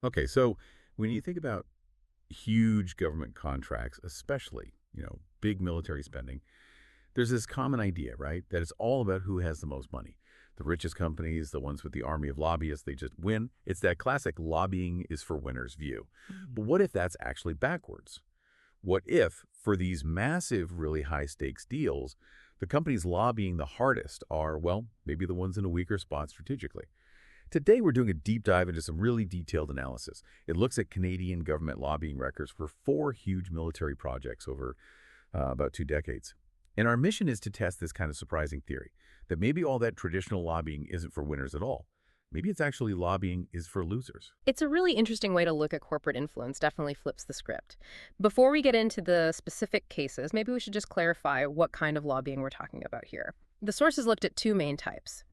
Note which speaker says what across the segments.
Speaker 1: Okay, so when you think about huge government contracts, especially, big military spending, there's this common idea, right? That it's all about who has the most money. The richest companies, the ones with the army of lobbyists, they just win. It's that classic lobbying is for winners view. But what if that's actually backwards? What if, for these massive, really high stakes deals, the companies lobbying the hardest are, well, maybe the ones in a weaker spot strategically? Today, we're doing a deep dive into some really detailed analysis. It looks at Canadian government lobbying records for four huge military projects over about 2 decades. And our mission is to test this kind of surprising theory, that maybe all that traditional lobbying isn't for winners at all. Maybe it's actually lobbying is for losers.
Speaker 2: It's a really interesting way to look at corporate influence, definitely flips the script. Before we get into the specific cases, maybe we should just clarify what kind of lobbying we're talking about here. The sources looked at two main types.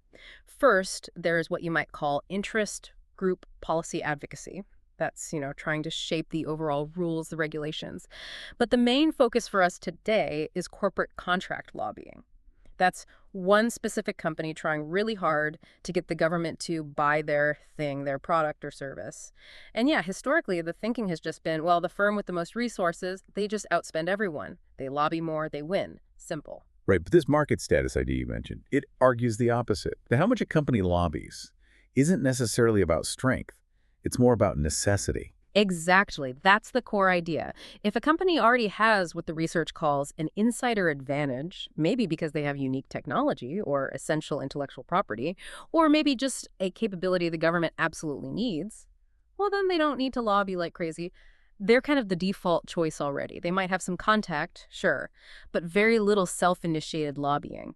Speaker 2: First, there's what you might call interest group policy advocacy. That's, trying to shape the overall rules, the regulations. But the main focus for us today is corporate contract lobbying. That's one specific company trying really hard to get the government to buy their thing, their product or service. And yeah, historically, the thinking has just been, well, the firm with the most resources, they just outspend everyone. They lobby more, they win. Simple.
Speaker 1: Right, but this market status idea you mentioned, it argues the opposite. That how much a company lobbies isn't necessarily about strength. It's more about necessity.
Speaker 2: Exactly. That's the core idea. If a company already has what the research calls an insider advantage, maybe because they have unique technology or essential intellectual property, or maybe just a capability the government absolutely needs, well, then they don't need to lobby like crazy. They're kind of the default choice already. They might have some contact, sure, but very little self-initiated lobbying.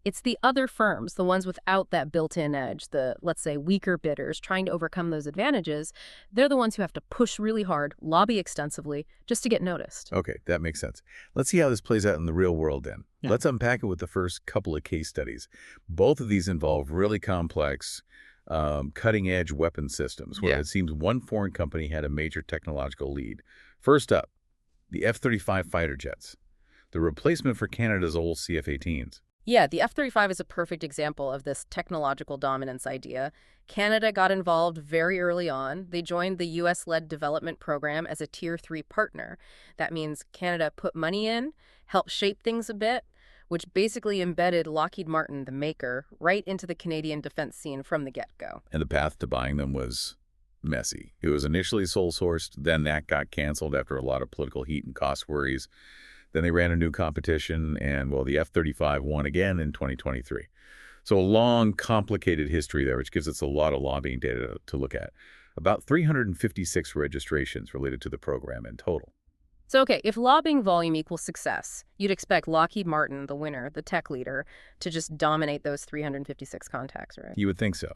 Speaker 2: It's the other firms, the ones without that built-in edge, the, let's say, weaker bidders trying to overcome those advantages. They're the ones who have to push really hard, lobby extensively, just to get noticed.
Speaker 1: Okay, that makes sense. Let's see how this plays out in the real world then.
Speaker 3: Yeah.
Speaker 1: Let's unpack it with the first couple of case studies. Both of these involve really complex, cutting-edge weapon systems where
Speaker 3: Yeah.
Speaker 1: it seems one foreign company had a major technological lead. First up, the F-35 fighter jets, the replacement for Canada's old CF-18s.
Speaker 2: Yeah, the F-35 is a perfect example of this technological dominance idea. Canada got involved very early on. They joined the U.S.-led development program as a Tier 3 partner. That means Canada put money in, helped shape things a bit, which basically embedded Lockheed Martin, the maker, right into the Canadian defense scene from the get-go.
Speaker 1: And the path to buying them was messy. It was initially sole-sourced, then that got canceled after a lot of political heat and cost worries. Then they ran a new competition, and, well, the F-35 won again in 2023. So a long, complicated history there, which gives us a lot of lobbying data to look at. About 356 registrations related to the program in total.
Speaker 2: So, okay, if lobbying volume equals success, you'd expect Lockheed Martin, the winner, the tech leader, to just dominate those 356 contacts, right?
Speaker 1: You would think so.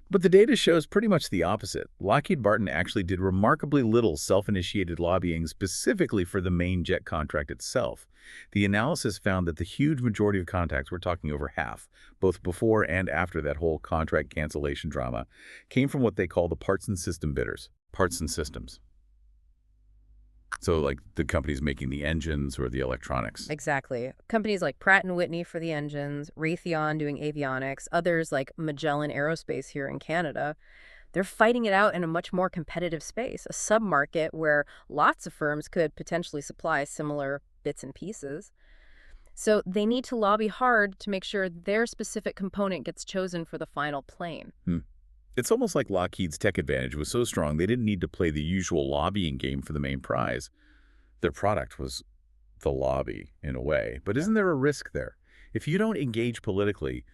Speaker 1: But the data shows pretty much the opposite. Lockheed Martin actually did remarkably little self-initiated lobbying specifically for the main jet contract itself. The analysis found that the huge majority of contacts, we're talking over half, both before and after that whole contract cancellation drama, came from what they call the parts and system bidders. Parts and systems. So like the companies making the engines or the electronics.
Speaker 2: Exactly. Companies like Pratt& Whitney for the engines, Raytheon doing avionics, others like Magellan Aerospace here in Canada, they're fighting it out in a much more competitive space, a sub-market where lots of firms could potentially supply similar bits and pieces. So they need to lobby hard to make sure their specific component gets chosen for the final plane.
Speaker 1: It's almost like Lockheed's tech advantage was so strong they didn't need to play the usual lobbying game for the main prize. Their product was the lobby, in a way. But isn't there a risk there? If you don't engage politically,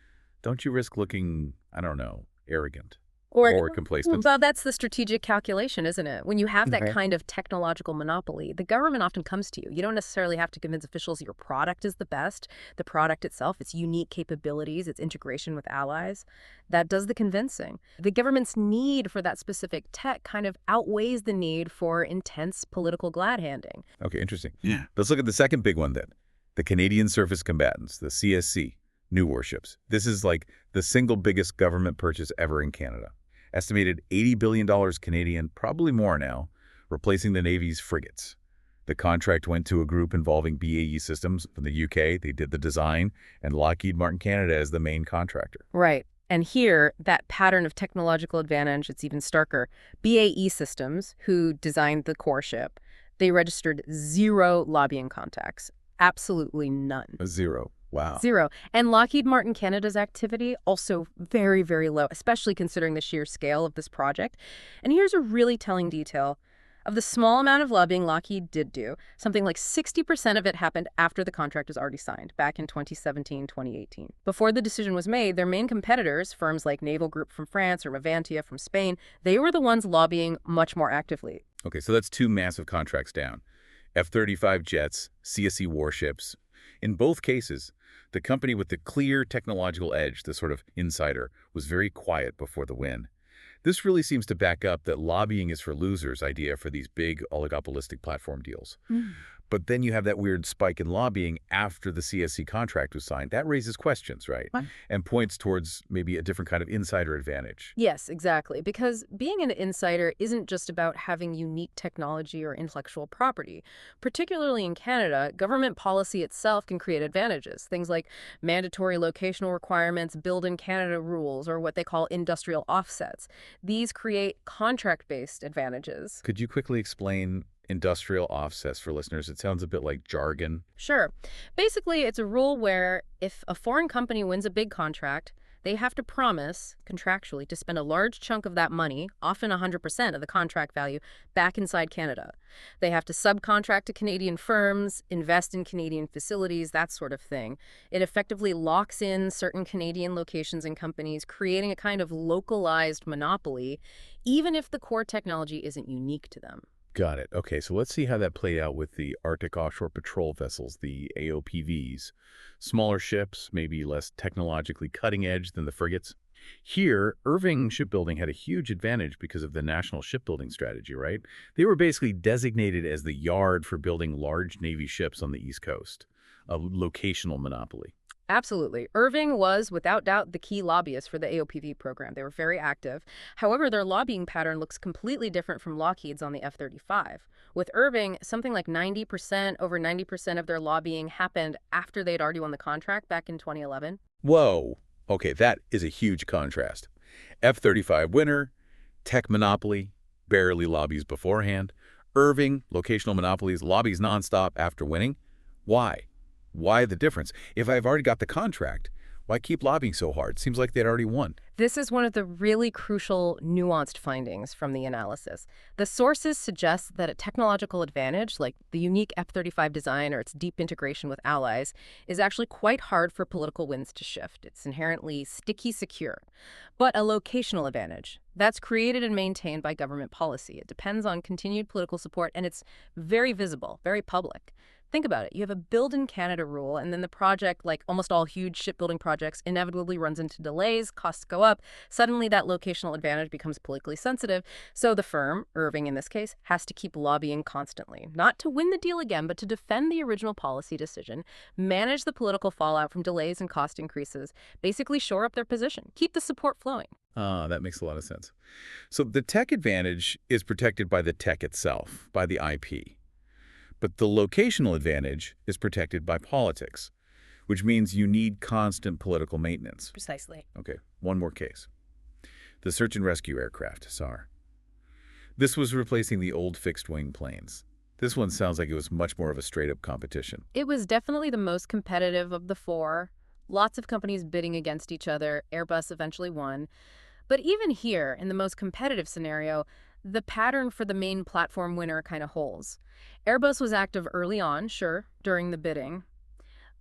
Speaker 1: don't you risk looking, I don't know, arrogant or complacent?
Speaker 2: Well, that's the strategic calculation, isn't it? When you have that
Speaker 3: Right.
Speaker 2: kind of technological monopoly, the government often comes to you. You don't necessarily have to convince officials your product is the best. The product itself, its unique capabilities, its integration with allies, that does the convincing. The government's need for that specific tech kind of outweighs the need for intense political glad-handing.
Speaker 1: Okay, interesting.
Speaker 3: Yeah.
Speaker 1: Let's look at the second big one then. The Canadian Surface Combatants, the CSC, new warships. This is like the single biggest government purchase ever in Canada. Estimated $80 billion Canadian, probably more now, replacing the Navy's frigates. The contract went to a group involving BAE Systems from the UK. They did the design, and Lockheed Martin Canada as the main contractor.
Speaker 2: Right. And here, that pattern of technological advantage, it's even starker. BAE Systems, who designed the core ship, they registered 0 lobbying contacts. Absolutely none.
Speaker 1: A 0. Wow.
Speaker 2: 0. And Lockheed Martin Canada's activity, also very, very low, especially considering the sheer scale of this project. And here's a really telling detail. Of the small amount of lobbying Lockheed did do, something like 60% of it happened after the contract was already signed, back in 2017, 2018. Before the decision was made, their main competitors, firms like Naval Group from France or Mavantia from Spain, they were the ones lobbying much more actively.
Speaker 1: Okay, so that's 2 massive contracts down. F-35 jets, CSC warships. In both cases, the company with the clear technological edge, the sort of insider, was very quiet before the win. This really seems to back up that lobbying is for losers idea for these big oligopolistic platform deals. But then you have that weird spike in lobbying after the CSC contract was signed. That raises questions, right?
Speaker 2: What?
Speaker 1: And points towards maybe a different kind of insider advantage.
Speaker 2: Yes, exactly. Because being an insider isn't just about having unique technology or intellectual property. Particularly in Canada, government policy itself can create advantages. Things like mandatory locational requirements, Build in Canada rules, or what they call industrial offsets. These create contract-based advantages.
Speaker 1: Could you quickly explain industrial offsets for listeners? It sounds a bit like jargon.
Speaker 2: Sure. Basically, it's a rule where if a foreign company wins a big contract, they have to promise, contractually, to spend a large chunk of that money, often 100% of the contract value, back inside Canada. They have to subcontract to Canadian firms, invest in Canadian facilities, that sort of thing. It effectively locks in certain Canadian locations and companies, creating a kind of localized monopoly, even if the core technology isn't unique to them.
Speaker 1: Got it. Okay, so let's see how that played out with the Arctic Offshore Patrol vessels, the AOPVs. Smaller ships, maybe less technologically cutting edge than the frigates. Here, Irving Shipbuilding had a huge advantage because of the national shipbuilding strategy, right? They were basically designated as the yard for building large Navy ships on the East Coast, a locational monopoly.
Speaker 2: Absolutely. Irving was, without doubt, the key lobbyist for the AOPV program. They were very active. However, their lobbying pattern looks completely different from Lockheed's on the F-35. With Irving, something like 90%, over 90% of their lobbying happened after they'd already won the contract back in 2011.
Speaker 1: Whoa. Okay, that is a huge contrast. F-35 winner, tech monopoly, barely lobbies beforehand. Irving, locational monopolies, lobbies nonstop after winning. Why? Why the difference? If I've already got the contract, why keep lobbying so hard? Seems like they'd already won.
Speaker 2: This is one of the really crucial, nuanced findings from the analysis. The sources suggest that a technological advantage, like the unique F-35 design or its deep integration with allies, is actually quite hard for political winds to shift. It's inherently sticky secure. But a locational advantage, that's created and maintained by government policy. It depends on continued political support, and it's very visible, very public. Think about it. You have a Build in Canada rule, and then the project, like almost all huge shipbuilding projects, inevitably runs into delays, costs go up. Suddenly, that locational advantage becomes politically sensitive. So the firm, Irving in this case, has to keep lobbying constantly. Not to win the deal again, but to defend the original policy decision, manage the political fallout from delays and cost increases, basically shore up their position, keep the support flowing.
Speaker 1: Ah, that makes a lot of sense. So the tech advantage is protected by the tech itself, by the IP. But the locational advantage is protected by politics, which means you need constant political maintenance.
Speaker 2: Precisely.
Speaker 1: Okay, one more case. The search and rescue aircraft, SAR. This was replacing the old fixed-wing planes. This one sounds like it was much more of a straight-up competition.
Speaker 2: It was definitely the most competitive of the four. Lots of companies bidding against each other. Airbus eventually won. But even here, in the most competitive scenario, the pattern for the main platform winner kind of holds. Airbus was active early on, sure, during the bidding,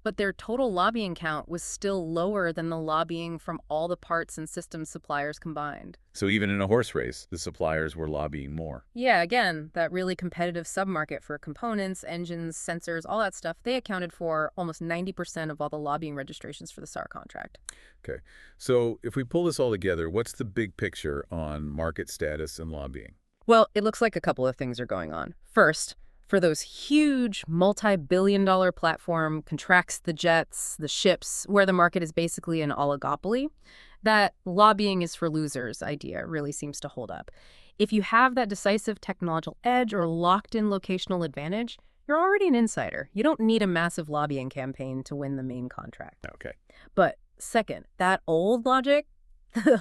Speaker 2: but their total lobbying count was still lower than the lobbying from all the parts and systems suppliers combined.
Speaker 1: So even in a horse race, the suppliers were lobbying more.
Speaker 2: Yeah, again, that really competitive submarket for components, engines, sensors, all that stuff, they accounted for almost 90% of all the lobbying registrations for the SAR contract.
Speaker 1: Okay, so if we pull this all together, what's the big picture on market status and lobbying?
Speaker 2: Well, it looks like a couple of things are going on. First, for those huge multi-billion-dollar platform contracts, the jets, the ships, where the market is basically an oligopoly, that lobbying is for losers idea really seems to hold up. If you have that decisive technological edge or locked-in locational advantage, you're already an insider. You don't need a massive lobbying campaign to win the main contract.
Speaker 1: Okay.
Speaker 2: But second, that old logic,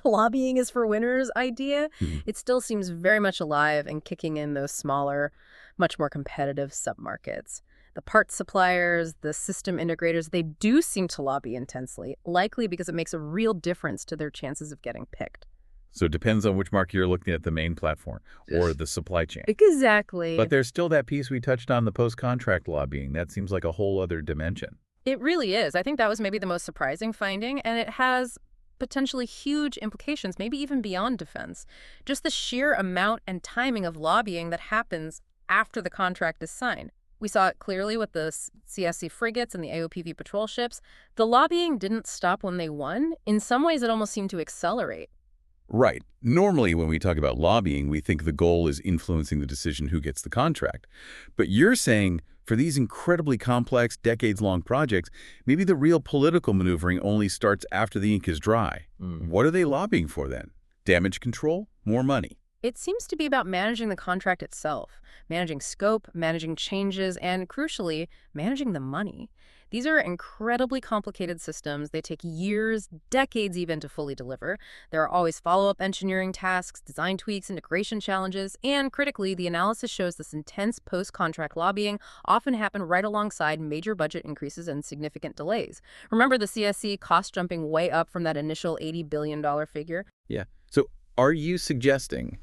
Speaker 2: lobbying is for winners idea,
Speaker 1: Mhm.
Speaker 2: it still seems very much alive and kicking in those smaller, much more competitive submarkets. The parts suppliers, the system integrators, they do seem to lobby intensely, likely because it makes a real difference to their chances of getting picked.
Speaker 1: So it depends on which market you're looking at, the main platform or the supply chain.
Speaker 2: Exactly.
Speaker 1: But there's still that piece we touched on, the post-contract lobbying. That seems like a whole other dimension.
Speaker 2: It really is. I think that was maybe the most surprising finding, and it has potentially huge implications, maybe even beyond defense. Just the sheer amount and timing of lobbying that happens after the contract is signed. We saw it clearly with the CSC frigates and the AOPV patrol ships. The lobbying didn't stop when they won. In some ways, it almost seemed to accelerate.
Speaker 1: Right. Normally, when we talk about lobbying, we think the goal is influencing the decision who gets the contract. But you're saying for these incredibly complex, decades-long projects, maybe the real political maneuvering only starts after the ink is dry. What are they lobbying for then? Damage control? More money?
Speaker 2: It seems to be about managing the contract itself, managing scope, managing changes, and crucially, managing the money. These are incredibly complicated systems. They take years, decades even to fully deliver. There are always follow-up engineering tasks, design tweaks, integration challenges, and critically, the analysis shows this intense post-contract lobbying often happen right alongside major budget increases and significant delays. Remember the CSC cost jumping way up from that initial $80 billion figure?
Speaker 1: Yeah. So are you suggesting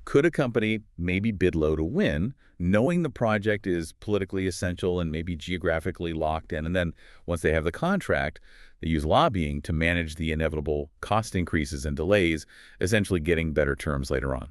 Speaker 1: could a company maybe bid low to win, knowing the project is politically essential and maybe geographically locked in, and then once they have the contract, they use lobbying to manage the inevitable cost increases and delays, essentially getting better terms later on?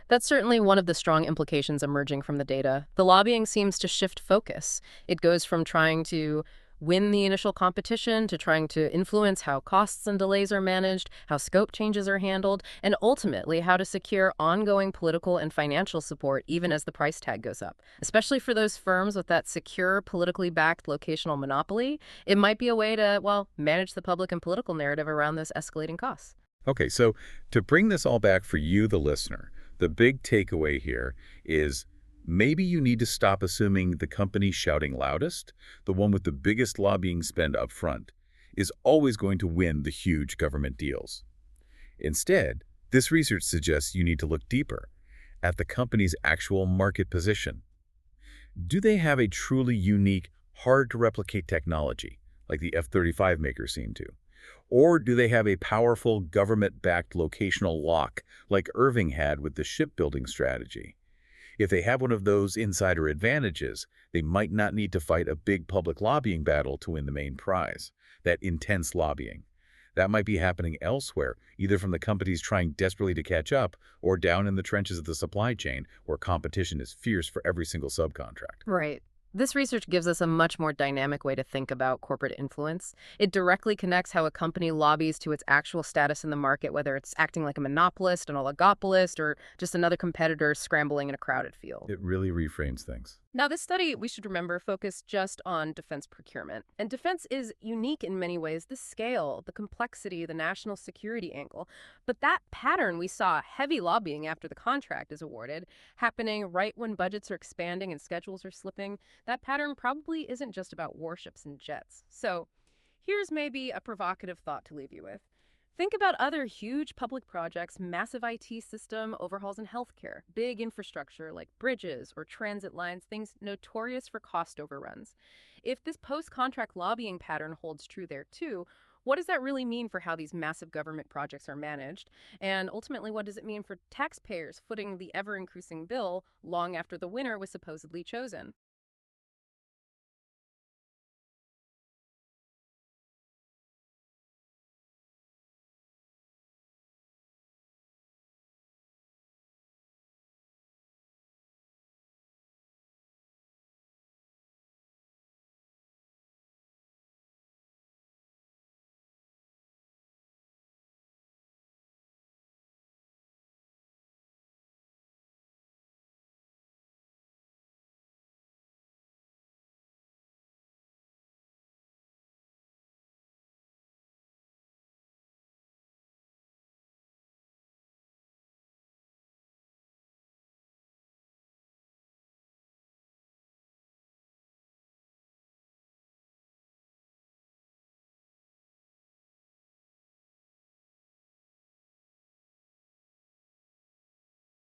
Speaker 2: That's certainly one of the strong implications emerging from the data. The lobbying seems to shift focus. It goes from trying to win the initial competition to trying to influence how costs and delays are managed, how scope changes are handled, and ultimately how to secure ongoing political and financial support even as the price tag goes up. Especially for those firms with that secure, politically backed locational monopoly, it might be a way to, well, manage the public and political narrative around those escalating costs.
Speaker 1: Okay, so to bring this all back for you, the listener, the big takeaway here is maybe you need to stop assuming the company shouting loudest, the one with the biggest lobbying spend up front, is always going to win the huge government deals. Instead, this research suggests you need to look deeper at the company's actual market position. Do they have a truly unique, hard-to-replicate technology, like the F-35 makers seem to? Or do they have a powerful government-backed locational lock like Irving had with the shipbuilding strategy? If they have one of those insider advantages, they might not need to fight a big public lobbying battle to win the main prize, that intense lobbying. That might be happening elsewhere, either from the companies trying desperately to catch up or down in the trenches of the supply chain where competition is fierce for every single subcontract.
Speaker 2: Right. This research gives us a much more dynamic way to think about corporate influence. It directly connects how a company lobbies to its actual status in the market, whether it's acting like a monopolist, an oligopolist, or just another competitor scrambling in a crowded field.
Speaker 1: It really reframes things.
Speaker 2: Now, this study, we should remember, focused just on defense procurement. And defense is unique in many ways, the scale, the complexity, the national security angle. But that pattern we saw, heavy lobbying after the contract is awarded, happening right when budgets are expanding and schedules are slipping, that pattern probably isn't just about warships and jets. So here's maybe a provocative thought to leave you with. Think about other huge public projects, massive IT system overhauls in healthcare, big infrastructure like bridges or transit lines, things notorious for cost overruns. If this post-contract lobbying pattern holds true there too, what does that really mean for how these massive government projects are managed? And ultimately, what does it mean for taxpayers footing the ever-increasing bill long after the winner was supposedly chosen?